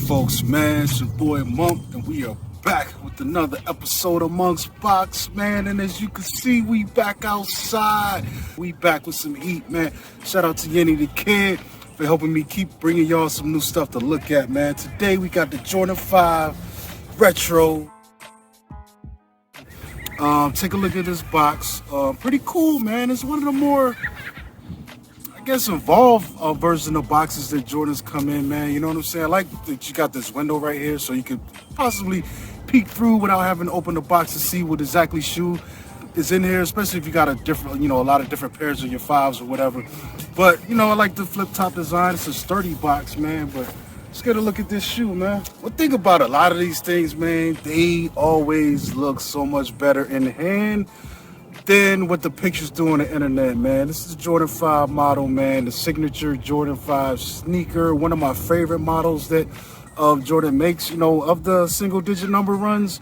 folks, man, it's your boy Monk, and we are back with another episode of Monk's Box, man. And as you can see, we back outside. We back with some heat, man. Shout out to Yenny the Kid for helping me keep bringing y'all some new stuff to look at, man. Today we got the Jordan 5 Retro. Take a look at this box. Pretty cool, man. It's one of the more, I guess, involved version of boxes that Jordans come in, man. You know what I'm saying? I like that you got this window right here so you could possibly peek through without having to open the box to see what exactly shoe is in here, especially if you got a different, a lot of different pairs of your 5s or whatever. But, I like the flip top design. It's a sturdy box, man, but let's get a look at this shoe, man. One thing about a lot of these things, man, they always look so much better in hand than what the pictures do on the internet, man. This is the Jordan 5 model, man. The signature Jordan 5 sneaker. One of my favorite models that Jordan makes, of the single-digit number runs.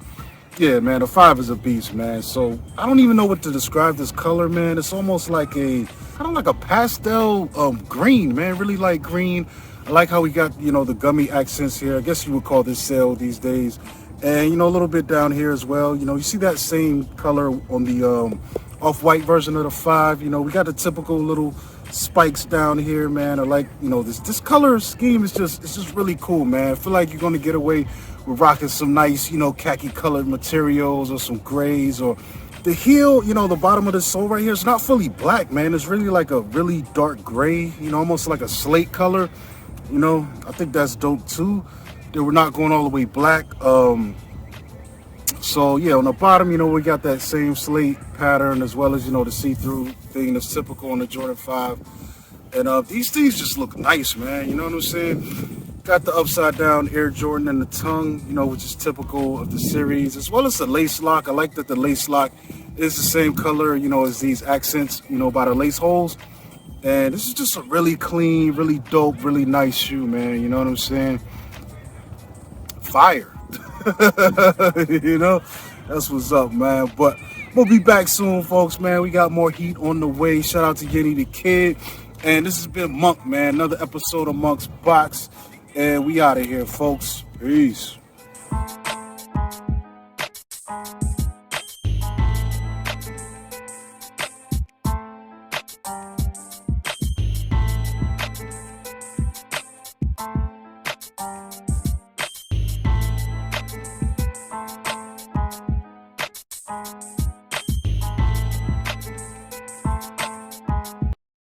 Yeah, man, the 5 is a beast, man. So I don't even know what to describe this color, man. It's almost like kind of like a pastel green, man. Really like green. I like how we got, the gummy accents here. I guess you would call this sail these days. And, a little bit down here as well. You see that same color on the off-white version of the 5. We got the typical little spikes down here, man. I like, this color scheme is just really cool, man. I feel like you're going to get away with rocking some nice, khaki colored materials or some grays, or the heel, the bottom of the sole right here is not fully black, man. It's really like a really dark gray, almost like a slate color. I think that's dope too. They were not going all the way black. So yeah, on the bottom, we got that same slate pattern, as well as, the see-through thing that's typical on the Jordan 5. And these things just look nice, man. You know what I'm saying? Got the upside down Air Jordan and the tongue, which is typical of the series, as well as the lace lock. I like that the lace lock is the same color, as these accents, by the lace holes. And this is just a really clean, really dope, really nice shoe, man. You know what I'm saying? Fire. That's what's up, man. But we'll be back soon, folks, man. We got more heat on the way. Shout out to Yenny the Kid. And this has been Monk, man. Another episode of Monk's Box. And we out of here, folks. Peace.